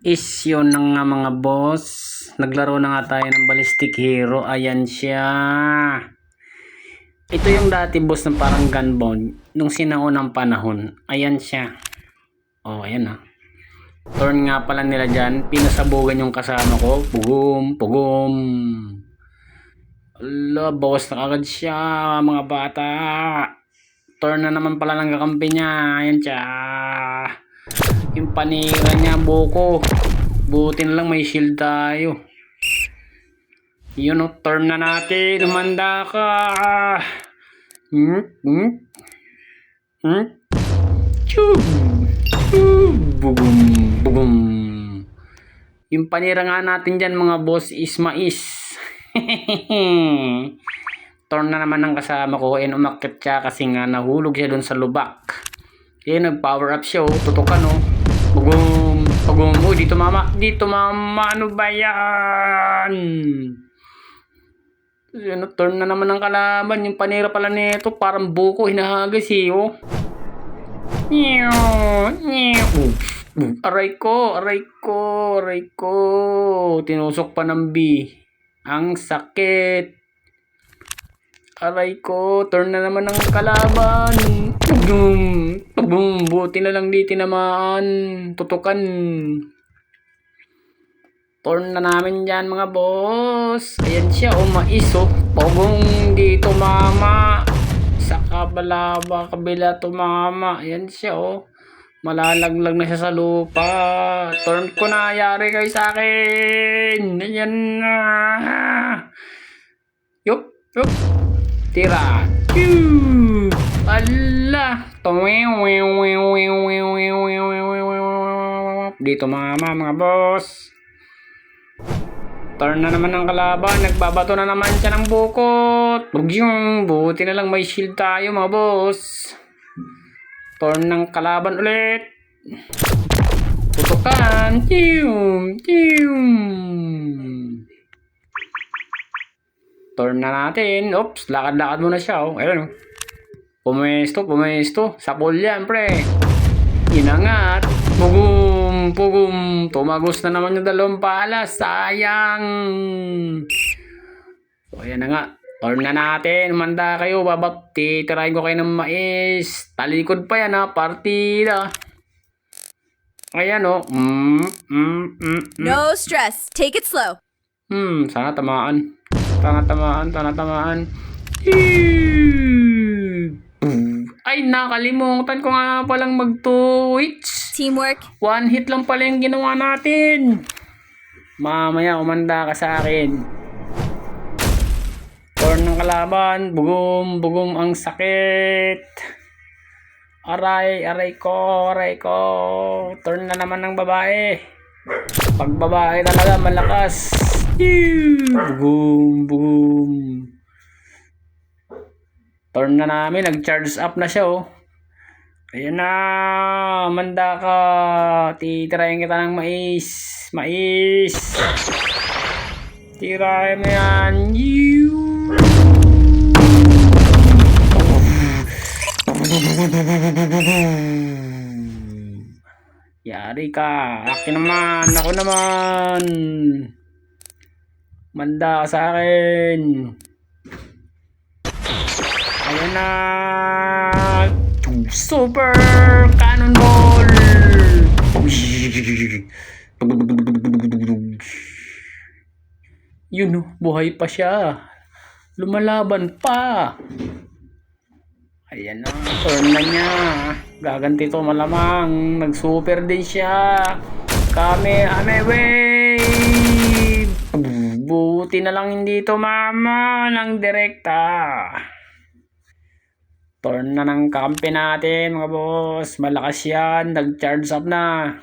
Is yun na nga mga boss. Naglaro na nga tayo ng Ballistic Hero. Ayan siya. Ito yung dati boss na parang gunbound nung sinaunang panahon. Ayan siya. Oh, ayan ha. Turn nga pala nila dyan. Pinasabugan yung kasama ko. Pugum, pugum. Ala, bawas na agad siya mga bata. Turn na naman pala ng kakampi niya. Ayan siya. Yung panira niya, buko. Buti na lang may shield tayo. Yun o, turn na natin. Umanda ka. Chub. Bugum. Bugum. Yung panira nga natin dyan mga boss is mais. Turn na naman ng kasama ko. And umakyat siya kasi nga nahulog siya dun sa lubak. Kaya nag-power up siya, tutukan o. Pugum, pugum. Uy, dito mama. Dito mama. Ano ba yan? Ano, turn na naman ng kalaban. Yung panira pala nito. Parang buko. Hinahagas eh, oh. Aray ko. Aray ko. Aray ko. Tinusok pa ng B. Ang sakit. Aray ko. Turn na naman ng kalaban. Pugum. Pugum. Buti na lang di tinamaan. Tutukan. Turn na namin dyan mga boss. Ayan siya. O mais o. Pugong dito mama. Sa kabila tumama. Ayan siya o. Malalaglag na siya sa lupa. Turn ko na. Yari kayo sa akin. Ayan na. Yup. Yup. Tira. Pew! Ala! Dito mga boss. Turn na naman ng kalaban. Nagbabato na naman siya ng bukot. Buti na lang may shield tayo mga boss. Turn ng kalaban ulit. Tutukan. Turn na natin. Oops, lakad-lakad muna siya. Oh. Ayun. Pumesto. Sapol yan, pre. Inangat. Pugum, pugum. Tumagos na naman yung dalawang pala. Sayang. So, ayan na nga. Turn na natin. Umanda kayo. Titirahin ko kayo ng mais. Talikod pa yan, ha. Partida. Ayan, oh. No stress. Take it slow. Sana tamaan. Tamaan. Ay, nakalimutan ko nga palang mag-twitch. Teamwork. One hit lang pala yung ginawa natin. Mamaya, umanda ka sa akin. Turn ng kalaban. Bugum, bugum ang sakit. Aray ko. Turn na naman ng babae. Pag babae talaga, malakas. Bugum. Turn na namin, nag-charge up na siya, oh. Ayan na, manda ka. Titirahin kita ng mais. Tirahin mo yan. Yari ka. Ako naman. Manda ka sa akin. Ayan na. Super Cannonball. Yun, buhay pa siya. Lumalaban pa. Ayan na. Turn na niya. Gaganti to malamang. Nag-super din siya. Ame wave. Buti na lang hindi to mama ng direkta. Turn na ng kampi natin mga boss. Malakas yan. Nag-charge up na.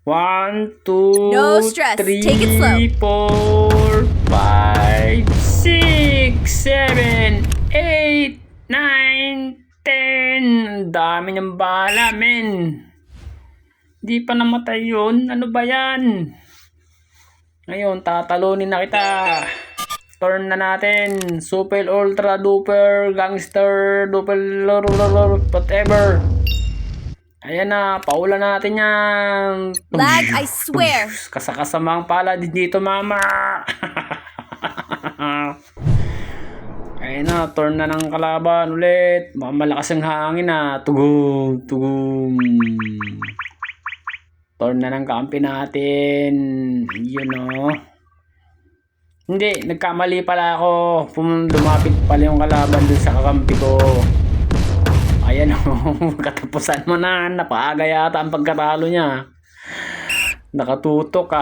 1, 2, No stress. 3, Take it slow. 4, 5, 6, 7, 8, 9, 10. Ang dami niyang bala, men. Di pa namatay yun. Ano ba yan? Ngayon, tatalunin na kita. Turn na natin. Super, ultra, duper, gangster, duper, whatever. Ayan na, paulan natin yan. Lag, I swear. Kasakasamang pala din dito, mama. Ayan na, turn na ng kalaban ulit. Malakas ang hangin na. Tugong, tugong. Turn na ng kampi natin. Yun o. Hindi, nagkamali pala ako. Lumapit pala yung kalaban dun sa kakampi ko. Ayan o, katapusan mo na. Napaaga yata ang pagkatalo niya. Nakatutok ka.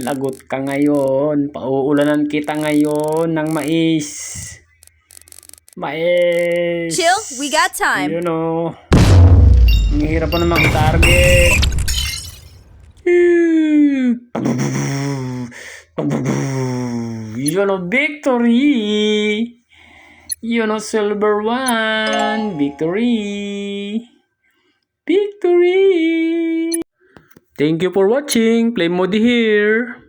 Lagot ka ngayon. Pauulanan kita ngayon ng mais. Mais. Chill, we got time. Yun o. Ang hirap pa naman target. Yun o, victory. Yun o, silver one. Victory. Victory. Thank you for watching. Play Modi here.